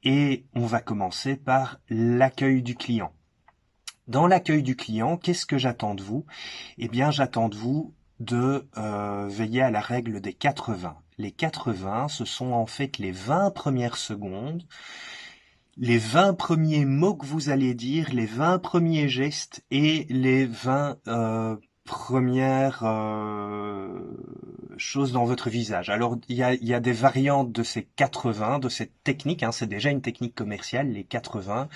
et on va commencer par l'accueil du client. Dans l'accueil du client, qu'est-ce que j'attends de vous? Eh bien, j'attends de vous de veiller à la règle des 80. Les 80, ce sont en fait les 20 premières secondes, les 20 premiers mots que vous allez dire, les 20 premiers gestes et les 20 premières choses dans votre visage. Alors, il y a des variantes de ces 80, de cette technique, hein, c'est déjà une technique commerciale, les 80.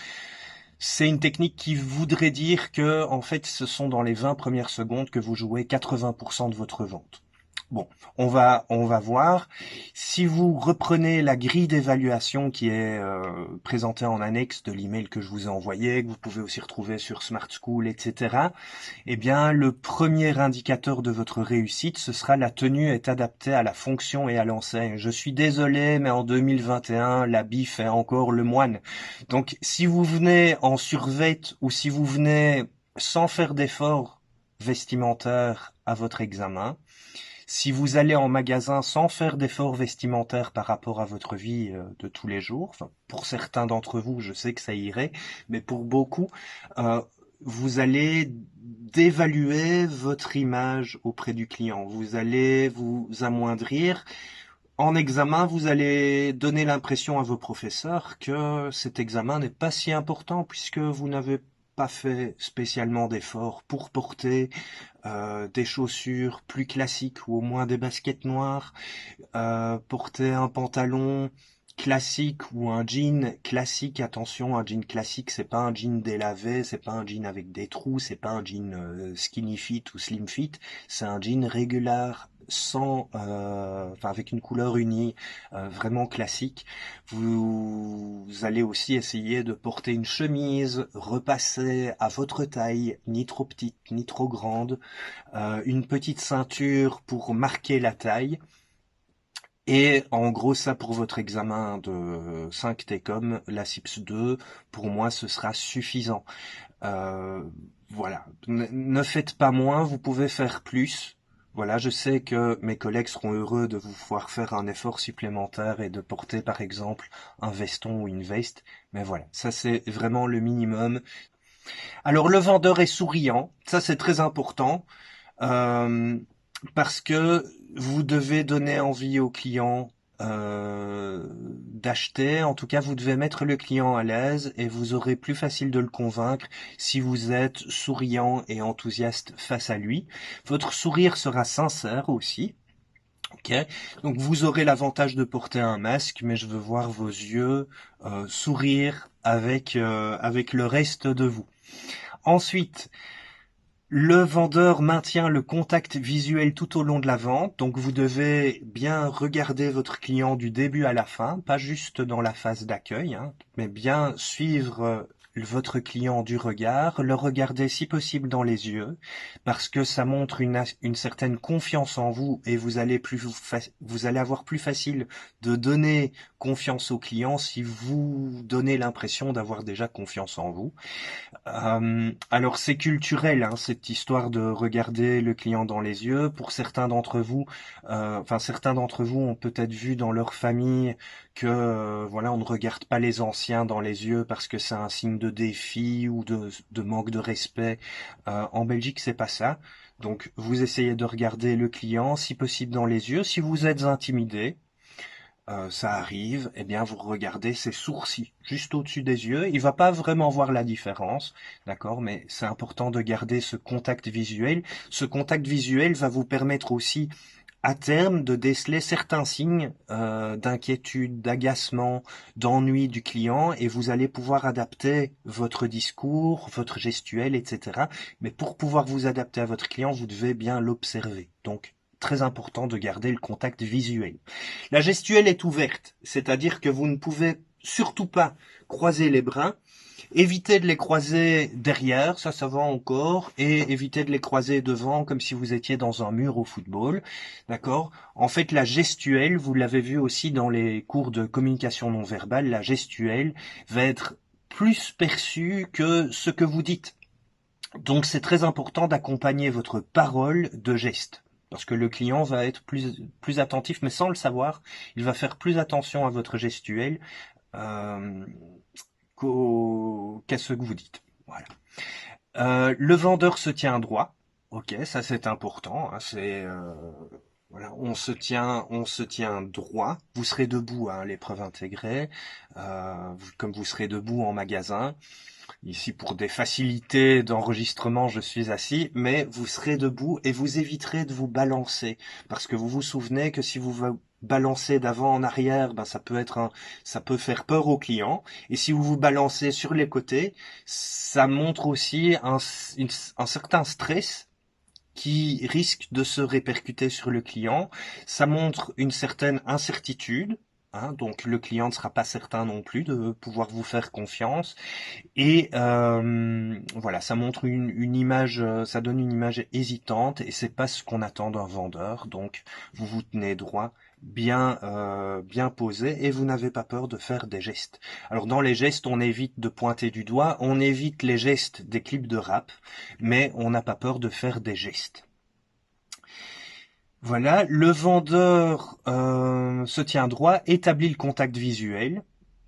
C'est une technique qui voudrait dire que, en fait, ce sont dans les 20 premières secondes que vous jouez 80% de votre vente. Bon, on va voir. Si vous reprenez la grille d'évaluation qui est présentée en annexe de l'email que je vous ai envoyé, que vous pouvez aussi retrouver sur Smart School, etc., eh bien, le premier indicateur de votre réussite, ce sera la tenue est adaptée à la fonction et à l'enseigne. Je suis désolé, mais en 2021, l'habit fait encore le moine. Donc, si vous venez en survêt ou si vous venez sans faire d'effort vestimentaire à votre examen, si vous allez en magasin sans faire d'efforts vestimentaires par rapport à votre vie de tous les jours, enfin, pour certains d'entre vous, je sais que ça irait, mais pour beaucoup, euh, vous allez dévaluer votre image auprès du client. Vous allez vous amoindrir. En examen, vous allez donner l'impression à vos professeurs que cet examen n'est pas si important puisque vous n'avez pas fait spécialement d'efforts pour porter des chaussures plus classiques ou au moins des baskets noires, porter un pantalon classique ou un jean classique. Attention, un jean classique, c'est pas un jean délavé, c'est pas un jean avec des trous, c'est pas un jean skinny fit ou slim fit, c'est un jean régulier sans, enfin avec une couleur unie, vraiment classique. Vous allez aussi essayer de porter une chemise repassée à votre taille, ni trop petite ni trop grande, une petite ceinture pour marquer la taille. Et en gros, ça pour votre examen de 5 TECOM, la CIPS 2, pour moi, ce sera suffisant. Euh, voilà. Ne faites pas moins, vous pouvez faire plus. Voilà, je sais que mes collègues seront heureux de vous voir faire un effort supplémentaire et de porter, par exemple, un veston ou une veste. Mais voilà, ça c'est vraiment le minimum. Alors, le vendeur est souriant. Ça, c'est très important. Euh, Parce que vous devez donner envie au client d'acheter. En tout cas, vous devez mettre le client à l'aise et vous aurez plus facile de le convaincre si vous êtes souriant et enthousiaste face à lui. Votre sourire sera sincère aussi. Ok, donc vous aurez l'avantage de porter un masque, mais je veux voir vos yeux sourire avec le reste de vous. Ensuite, le vendeur maintient le contact visuel tout au long de la vente, donc vous devez bien regarder votre client du début à la fin, pas juste dans la phase d'accueil, hein, mais bien suivre votre client du regard, le regarder si possible dans les yeux, parce que ça montre une certaine confiance en vous et vous allez avoir plus facile de donner confiance au client si vous donnez l'impression d'avoir déjà confiance en vous. Alors c'est culturel, hein, cette histoire de regarder le client dans les yeux. Pour certains d'entre vous, enfin certains d'entre vous ont peut-être vu dans leur famille que voilà, on ne regarde pas les anciens dans les yeux parce que c'est un signe de défi ou de manque de respect. En Belgique, c'est pas ça. Donc vous essayez de regarder le client, si possible dans les yeux. Si vous êtes intimidé, ça arrive, eh bien vous regardez ses sourcils juste au-dessus des yeux. Il va pas vraiment voir la différence, d'accord, mais c'est important de garder ce contact visuel. Ce contact visuel va vous permettre aussi à terme de déceler certains signes d'inquiétude, d'agacement, d'ennui du client et vous allez pouvoir adapter votre discours, votre gestuelle, etc. Mais pour pouvoir vous adapter à votre client, vous devez bien l'observer. Donc, très important de garder le contact visuel. La gestuelle est ouverte, c'est-à-dire que vous ne pouvez surtout pas croiser les bras. Évitez de les croiser derrière, ça va encore, et évitez de les croiser devant comme si vous étiez dans un mur au football, d'accord? En fait, la gestuelle, vous l'avez vu aussi dans les cours de communication non verbale, la gestuelle va être plus perçue que ce que vous dites. Donc c'est très important d'accompagner votre parole de gestes. Parce que le client va être plus attentif, mais sans le savoir, il va faire plus attention à votre gestuelle euh, qu'à ce que vous dites. Voilà. Le vendeur se tient droit. Ok, ça c'est important. Hein, voilà, on se tient droit. Vous serez debout à l'épreuve intégrée, comme vous serez debout en magasin. Ici, pour des facilités d'enregistrement, je suis assis, mais vous serez debout et vous éviterez de vous balancer. Parce que vous vous souvenez que si vous vous balancez d'avant en arrière, ben ça peut faire peur au client. Et si vous vous balancez sur les côtés, ça montre aussi un certain stress qui risque de se répercuter sur le client. Ça montre une certaine incertitude. Hein, donc le client ne sera pas certain non plus de pouvoir vous faire confiance. Et voilà, ça montre une image, ça donne une image hésitante et c'est pas ce qu'on attend d'un vendeur. Donc vous vous tenez droit, bien posé et vous n'avez pas peur de faire des gestes. Alors dans les gestes, on évite de pointer du doigt, on évite les gestes des clips de rap, mais on n'a pas peur de faire des gestes. Voilà, le vendeur se tient droit, établit le contact visuel.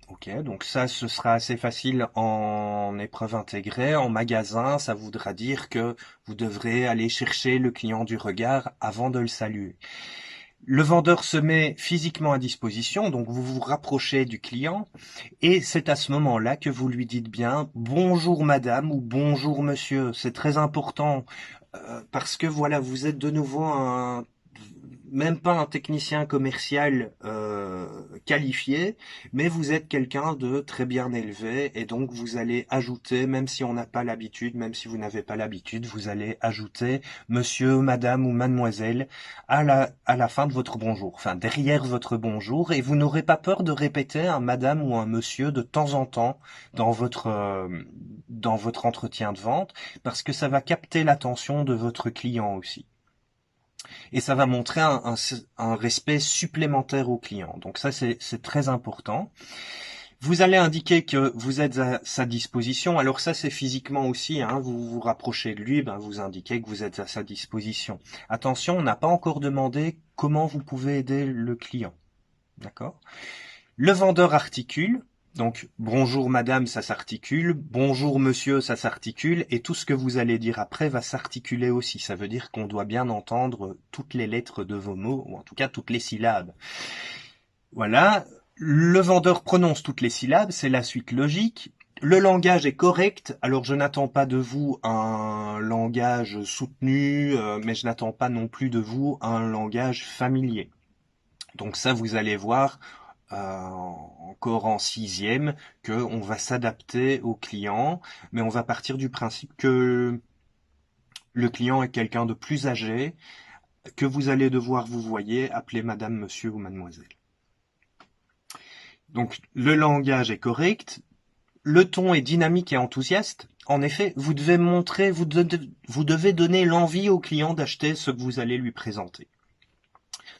Ok, donc ça, ce sera assez facile en épreuve intégrée. En magasin, ça voudra dire que vous devrez aller chercher le client du regard avant de le saluer. Le vendeur se met physiquement à disposition, donc vous vous rapprochez du client, et c'est à ce moment-là que vous lui dites bien bonjour madame ou bonjour monsieur. C'est très important parce que voilà, vous êtes de nouveau même pas un technicien commercial qualifié, mais vous êtes quelqu'un de très bien élevé et donc vous allez ajouter, même si on n'a pas l'habitude, même si vous n'avez pas l'habitude, vous allez ajouter monsieur, madame ou mademoiselle à la fin de votre bonjour, enfin derrière votre bonjour, et vous n'aurez pas peur de répéter un madame ou un monsieur de temps en temps dans votre entretien de vente, parce que ça va capter l'attention de votre client aussi et ça va montrer un respect supplémentaire au client. Donc ça, c'est très important. Vous allez indiquer que vous êtes à sa disposition. Alors ça, c'est physiquement aussi. Hein, vous vous rapprochez de lui, ben vous indiquez que vous êtes à sa disposition. Attention, on n'a pas encore demandé comment vous pouvez aider le client. D'accord ? Le vendeur articule. Donc, bonjour madame, ça s'articule. Bonjour monsieur, ça s'articule. Et tout ce que vous allez dire après va s'articuler aussi. Ça veut dire qu'on doit bien entendre toutes les lettres de vos mots, ou en tout cas toutes les syllabes. Voilà. Le vendeur prononce toutes les syllabes, c'est la suite logique. Le langage est correct, alors je n'attends pas de vous un langage soutenu, mais je n'attends pas non plus de vous un langage familier. Donc ça, vous allez voir, encore en sixième, qu'on va s'adapter au client, mais on va partir du principe que le client est quelqu'un de plus âgé, que vous allez devoir vous voyez appeler madame, monsieur ou mademoiselle. Donc le langage est correct, le ton est dynamique et enthousiaste. En effet, vous devez montrer, vous devez donner l'envie au client d'acheter ce que vous allez lui présenter.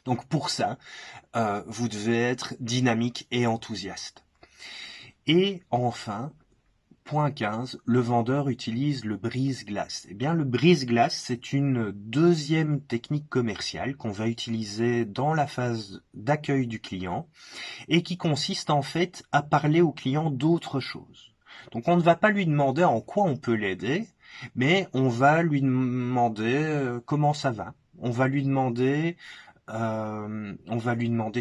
Donc pour ça, vous devez être dynamique et enthousiaste. Et enfin, point 15, le vendeur utilise le brise-glace. Eh bien, le brise-glace, c'est une deuxième technique commerciale qu'on va utiliser dans la phase d'accueil du client et qui consiste en fait à parler au client d'autre chose. Donc, on ne va pas lui demander en quoi on peut l'aider, mais on va lui demander comment ça va. On va lui demander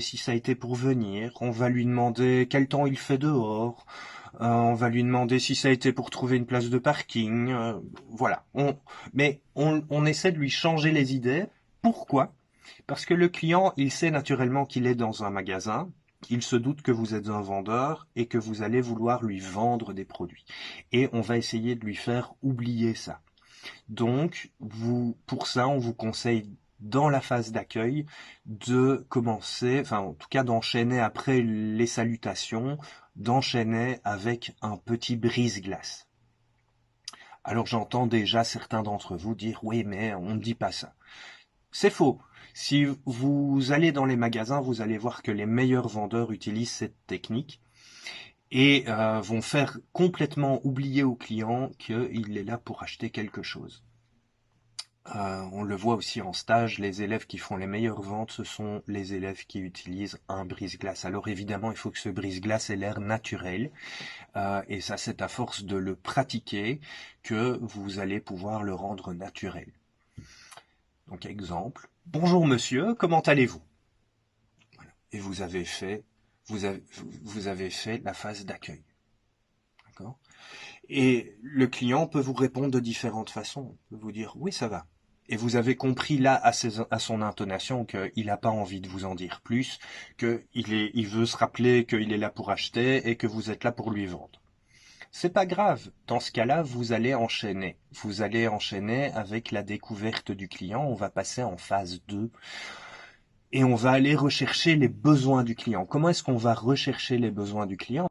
si ça a été pour venir. On va lui demander quel temps il fait dehors. On va lui demander si ça a été pour trouver une place de parking. Voilà. Mais on essaie de lui changer les idées. Pourquoi? Parce que le client, il sait naturellement qu'il est dans un magasin. Il se doute que vous êtes un vendeur et que vous allez vouloir lui vendre des produits. Et on va essayer de lui faire oublier ça. Donc, pour ça, on vous conseille dans la phase d'accueil de commencer, enfin en tout cas d'enchaîner après les salutations, d'enchaîner avec un petit brise-glace. Alors j'entends déjà certains d'entre vous dire oui mais on ne dit pas ça. C'est faux. Si vous allez dans les magasins, vous allez voir que les meilleurs vendeurs utilisent cette technique et vont faire complètement oublier au client qu'il est là pour acheter quelque chose. On le voit aussi en stage, les élèves qui font les meilleures ventes, ce sont les élèves qui utilisent un brise-glace. Alors évidemment, il faut que ce brise-glace ait l'air naturel, et ça c'est à force de le pratiquer que vous allez pouvoir le rendre naturel. Donc exemple, bonjour monsieur, comment allez-vous? Et vous avez fait la phase d'accueil. D'accord? Et le client peut vous répondre de différentes façons. Il peut vous dire oui, ça va. Et vous avez compris là à son intonation qu'il n'a pas envie de vous en dire plus, il veut se rappeler qu'il est là pour acheter et que vous êtes là pour lui vendre. C'est pas grave. Dans ce cas-là, vous allez enchaîner. Vous allez enchaîner avec la découverte du client. On va passer en phase 2 et on va aller rechercher les besoins du client. Comment est-ce qu'on va rechercher les besoins du client?